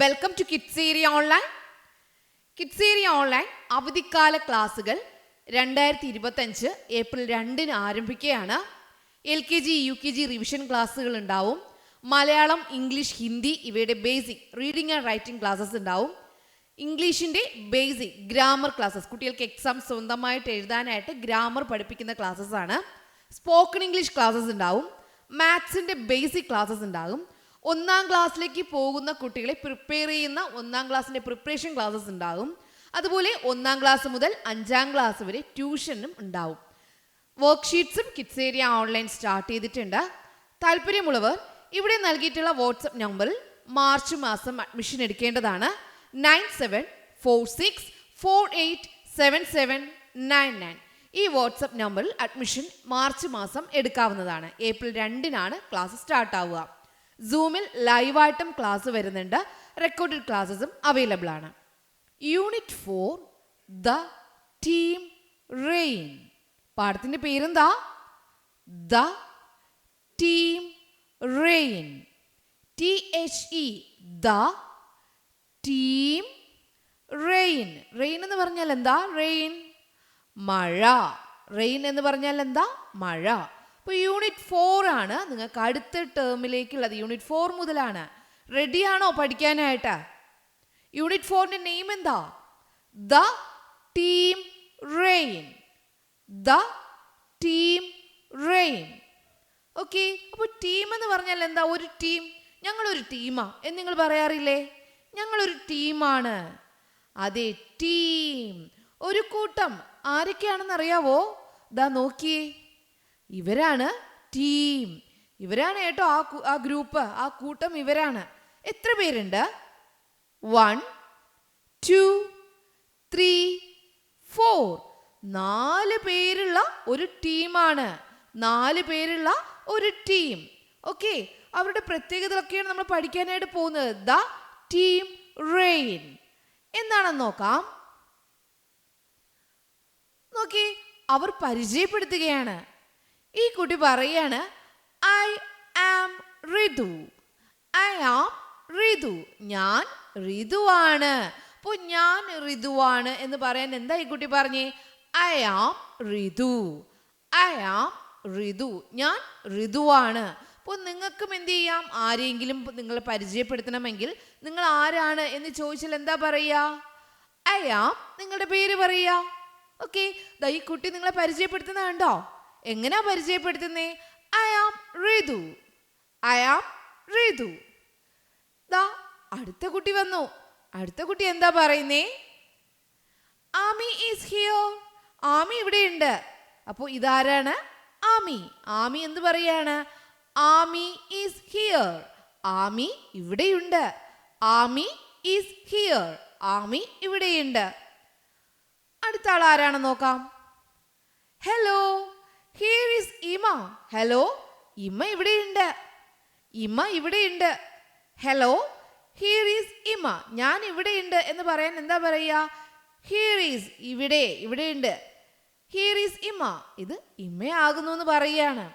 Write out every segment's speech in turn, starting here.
Welcome to kids area online. Kids area online അവധിക്കാല ക്ലാസ്സുകൾ 2025 April 2 ആരംഭിക്കുകയാണ്. LKG UKG റിവിഷൻ ക്ലാസ്സുകൾ ഉണ്ടാവും. മലയാളം, ഇംഗ്ലീഷ്, ഹിന്ദി ഇവയുടെ basic reading and writing classes ഉണ്ടാവും. ഇംഗ്ലീഷിൻ്റെ ബേസിക് ഗ്രാമർ ക്ലാസ്സസ്, കുട്ടികൾക്ക് എക്സാം സ്വന്തമായിട്ട് എഴുതാനായിട്ട് ഗ്രാമർ പഠിപ്പിക്കുന്ന ക്ലാസ്സസ് ആണ്. സ്പോക്കൺ ഇംഗ്ലീഷ് ക്ലാസ്സസ് ഉണ്ടാവും. മാത്സിൻ്റെ ബേസിക് ക്ലാസ്സസ് ഉണ്ടാകും. 1ാം ക്ലാസ്സിലേക്ക് പോകുന്ന കുട്ടികളെ പ്രിപ്പയർ ചെയ്യുന്ന 1ാം ക്ലാസ്സിൻ്റെ പ്രിപ്പറേഷൻ ക്ലാസ്സസ് ഉണ്ടാകും. അതുപോലെ 1ാം ക്ലാസ് മുതൽ 5ാം ക്ലാസ് വരെ ട്യൂഷനും ഉണ്ടാവും. വർക്ക്ഷീറ്റ്സും കിഡ്സ് ഏരിയ ഓൺലൈൻ സ്റ്റാർട്ട് ചെയ്തിട്ടുണ്ട്. താല്പര്യമുള്ളവർ ഇവിടെ നൽകിയിട്ടുള്ള വാട്സപ്പ് നമ്പറിൽ മാർച്ച് മാസം അഡ്മിഷൻ എടുക്കേണ്ടതാണ്. 9746487799. ഈ വാട്സപ്പ് നമ്പറിൽ അഡ്മിഷൻ മാർച്ച് മാസം എടുക്കാവുന്നതാണ്. ഏപ്രിൽ 2 ക്ലാസ് സ്റ്റാർട്ട് ആവുക. സൂമിൽ ലൈവായിട്ടും ക്ലാസ് വരുന്നുണ്ട്. റെക്കോർഡഡ് ക്ലാസ്സസും അവൈലബിൾ ആണ്. Unit 4 the team rain. പാഠത്തിൻ്റെ പേരെന്താ? The team rain. THE the team rain. Rain എന്ന് പറഞ്ഞാൽ എന്താ? റെയിൻ മഴ. റെയിൻ എന്ന് പറഞ്ഞാൽ എന്താ? മഴ. അപ്പോൾ യൂണിറ്റ് 4 ആണ് നിങ്ങൾക്ക് അടുത്ത ടേമിലേക്കുള്ളത്. യൂണിറ്റ് 4 മുതലാണ്. റെഡിയാണോ പഠിക്കാനായിട്ട്? യൂണിറ്റ് 4ൻ്റെ നെയിം എന്താ? The team rain. The team rain. Okay. അപ്പോൾ ടീം എന്ന് പറഞ്ഞാൽ എന്താ? ഒരു ടീം. ഞങ്ങളൊരു ടീമാ എന്ന് നിങ്ങൾ പറയാറില്ലേ? ഞങ്ങളൊരു ടീമാണ്. അതെ, ടീം, ഒരു കൂട്ടം. ആരൊക്കെയാണെന്ന് അറിയാവോ? ദാ നോക്കിയേ, ഇവരാണ് ടീം. ഇവരാണ് കേട്ടോ ആ ഗ്രൂപ്പ്, ആ കൂട്ടം ഇവരാണ്. എത്ര പേരുണ്ട്? 1 2 3 4. 4 പേരുള്ള ഒരു ടീമാണ്. 4 പേരുള്ള ഒരു ടീം. ഓക്കെ. അവരുടെ പ്രത്യേകതകളൊക്കെയാണ് നമ്മൾ പഠിക്കാനായിട്ട് പോകുന്നത്. ദ ടീം റെയിൻ എന്താണെന്ന് നോക്കാം. നോക്കി, അവർ പരിചയപ്പെടുത്തുകയാണ്. ഈ കുട്ടി പറയാണ്, I am Ritu. I am Ritu. ഞാൻ റിതുവാണ്. അപ്പോൾ ഞാൻ റിതുവാണ് എന്ന് പറയാൻ എന്താ ഈ കുട്ടി പറഞ്ഞേ? I am Ritu. I am Ritu. ഞാൻ റിതുവാണ്. അപ്പോൾ നിങ്ങൾക്കും എന്ത് ചെയ്യാം? ആരെങ്കിലും നിങ്ങൾ പരിചയപ്പെടുത്തണമെങ്കിൽ നിങ്ങൾ ആരാണ് എന്ന് ചോദിച്ചാൽ എന്താ പറയുക? I am. നിങ്ങളുടെ പേര് പറയുക. ഓക്കെ. ഈ കുട്ടി നിങ്ങളെ പരിചയപ്പെടുത്തുന്ന കണ്ടോ? എങ്ങനെയാ പരിചയപ്പെടുത്തുന്നേ? I am Ritu. I am Ritu. ദാ അടുത്ത കുട്ടി വന്നു. അടുത്ത കുട്ടി എന്താ പറയുന്നേ? Ami is here. ആമി ഇവിടെയുണ്ട്. അപ്പോൾ ഇതാരാണ്? ആമി. ആമി എന്ത് പറയാണ്? Ami is here. ആമി ഇവിടെയുണ്ട്. Ami is here. ആമി ഇവിടെയുണ്ട്. അടുത്ത ആൾ ആരാണെന്ന് നോക്കാം. Hello, here is Ima. Hello, Ima ഇവിടെയുണ്ട്. ഇമ ഇവിടെയുണ്ട്. Hello, here is Ima. ഞാൻ ഇവിടെയുണ്ട് എന്ന് പറയാൻ എന്താ പറയുക? Here is. ഇവിടെ, ഇവിടെയുണ്ട്. Here is Ima. ഇത് ഇമയാകുന്നു എന്ന് പറയുകയാണ്.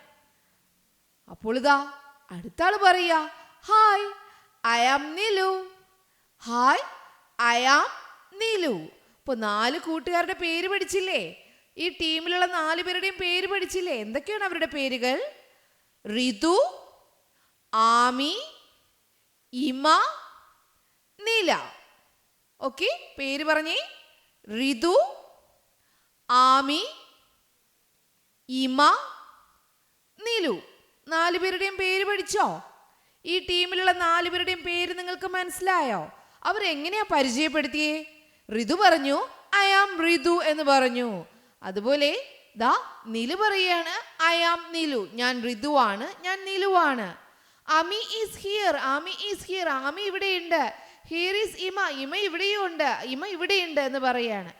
അപ്പോൾ ഇതാ അടുത്ത ആൾ പറയുക, hi, I am Nilu. Hi, I am Nilu. ഇപ്പോൾ 4 കൂട്ടുകാരുടെ പേര് പഠിച്ചില്ലേ? ഈ ടീമിലുള്ള 4 പേരുടെയും പേര് പഠിച്ചില്ലേ? എന്തൊക്കെയാണ് അവരുടെ പേരുകൾ? റിതു, ആമി, ഇമ, നീല. ഓക്കെ, പേര് പറഞ്ഞേ. റിതു, ആമി, ഇമ, നീലു. 4 പേരുടെയും പേര് പഠിച്ചോ? ഈ ടീമിലുള്ള 4 പേരുടെയും പേര് നിങ്ങൾക്ക് മനസ്സിലായോ? അവരെങ്ങനെയാ പരിചയപ്പെടുത്തിയേ? റിതു പറഞ്ഞു, ഐ ആം റിതു എന്ന് പറഞ്ഞു. അതുപോലെ ദാ നിലു പറയാണ്, ഐ ആം നിലു. ഞാൻ റിതുവാണ്. ഞാൻ നിലുവാണ്. Ami is here. Ami is here. Ami ഇവിടെയുണ്ട്. Here is ഇമ. ഇമ ഇവിടെയുണ്ട്. ഇമ ഇവിടെയുണ്ട് എന്ന് പറയാണ്.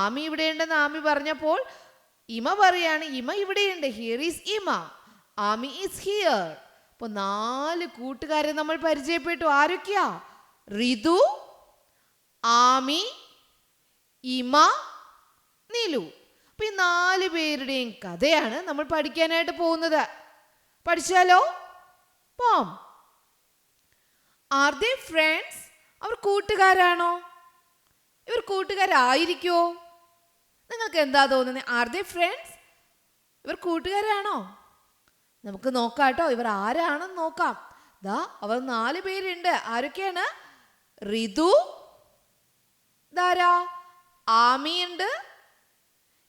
ആമി ഇവിടെയുണ്ടെന്ന് ആമി പറഞ്ഞപ്പോൾ ഇമ പറയാണ്, ഇമ ഇവിടെയുണ്ട്. Here is Ima. Ami is here. അപ്പോൾ 4 കൂട്ടുകാരെ നമ്മൾ പരിചയപ്പെട്ടു. ആരൊക്കെയാ? റിതു, ആമി, ഇമ, നിലു. അപ്പോൾ ഈ 4 പേരുടെയും കഥയാണ് നമ്മൾ പഠിക്കാനായിട്ട് പോകുന്നത്. പഠിച്ചാലോ? പോം. Are they friends? അവർ കൂട്ടുകാരാണോ? ഇവർ കൂട്ടുകാരായിരിക്കുമോ? നിങ്ങൾക്ക് എന്താ തോന്നുന്നത്? Are they friends? ഇവർ കൂട്ടുകാരാണോ? നമുക്ക് നോക്കാം കേട്ടോ, ഇവർ ആരാണെന്ന് നോക്കാം. ദാ അവർ 4 പേരുണ്ട്. ആരൊക്കെയാണ്? റിതു, ധാരാ, ആമിയുണ്ട്,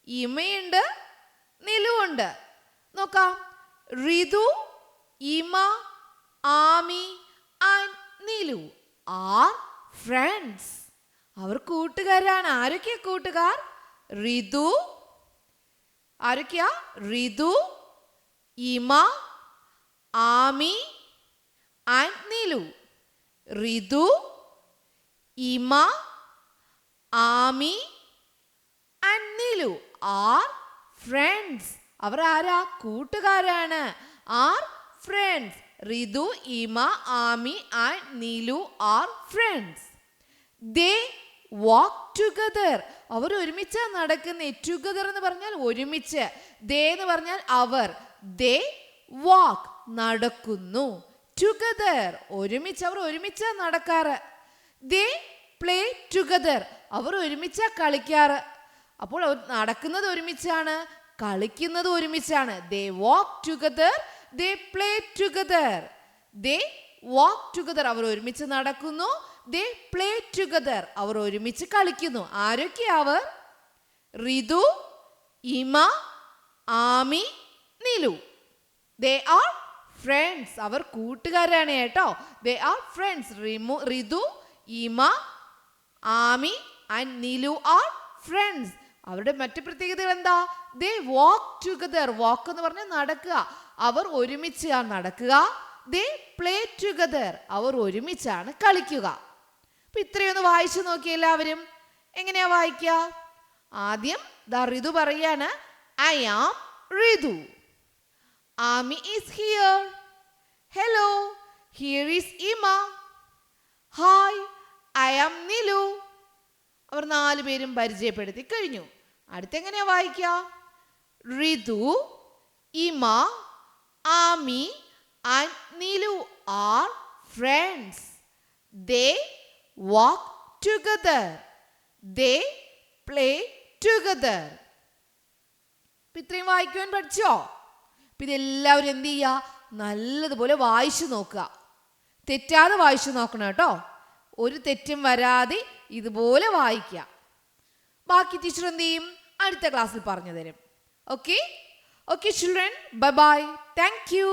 ഇമയുണ്ട്, നിലുവുണ്ട്. നോക്കാം. Ritu, Ima, Ami and Nilu are friends. അവർ കൂട്ടുകാരാണ്. ആരൊക്കെയാ കൂട്ടുകാർ? റിതു, ആരൊക്കെയാ? Ritu, Ima, Ami and Nilu. Ritu, Ima, Ami and Nilu are friends. അവർ ആരാ? കൂട്ടുകാരാണ്. Are friends. Ritu, Ima, Ami and Nilu are friends. They walk together. അവർ ഒരുമിച്ചാ നടക്കുന്നേ. ടുഗദർ എന്ന് പറഞ്ഞാൽ ഒരുമിച്ച്. ദേ എന്ന് പറഞ്ഞാൽ അവർ. ദേ വാക്ക് നടക്കുന്നു. ടുഗദർ ഒരുമിച്ച്. അവർ ഒരുമിച്ചാ നടക്കാറ്. ദേ പ്ലേ ടുഗദർ. അവർ ഒരുമിച്ചാ കളിക്കാറ്. അപ്പോൾ അവർ നടക്കുന്നത് ഒരുമിച്ചാണ്, കളിക്കുന്നത് ഒരുമിച്ചാണ്. They walk together, they play together. They walk together. അവർ ഒരുമിച്ച് നടക്കുന്നു. They play together. അവർ ഒരുമിച്ച് കളിക്കുന്നു. ആരൊക്കെയാ അവർ? Ritu, Ima, Ami, Nilu. They are friends. അവർ കൂട്ടുകാരാണ് കേട്ടോ. They are friends. Ritu, Ima, Ami and Nilu are friends. അവരുടെ മറ്റു പ്രത്യേകതകൾ എന്താ? ദേ വാക്ക് ടുഗദർ. വാക്ക് എന്ന് പറഞ്ഞാൽ നടക്കുക. അവർ ഒരുമിച്ചാണ് നടക്കുക. ദേ പ്ലേ ടുഗദർ. അവർ ഒരുമിച്ചാണ് കളിക്കുക. അപ്പൊ ഇത്രയൊന്ന് വായിച്ചു നോക്കി എല്ലാവരും. എങ്ങനെയാ വായിക്കുക? ആദ്യം ദാ റിതു പറയാണ്, I am Ritu. Ami is here. Hello, here is Ima. Hi, I am Nilu. അവർ 4 പേരും പരിചയപ്പെടുത്തി കഴിഞ്ഞു. അടുത്തെങ്ങനെയാ വായിക്കുക? Ritu, Ima, Ami and Nilu are friends. They walk together. They play together. ഇത്രയും വായിക്കുവാൻ പഠിച്ചോ? ഇതെല്ലാവരും എന്ത് ചെയ്യുക? നല്ലതുപോലെ വായിച്ചു നോക്കുക. തെറ്റാതെ വായിച്ചു നോക്കണം കേട്ടോ. ഒരു തെറ്റും വരാതെ ഇതുപോലെ വായിക്കുക. ബാക്കി ടീച്ചർ എന്ത് ചെയ്യും? അടുത്ത ക്ലാസ്സിൽ പറഞ്ഞു തരും. Okay okay children, bye bye. Thank you.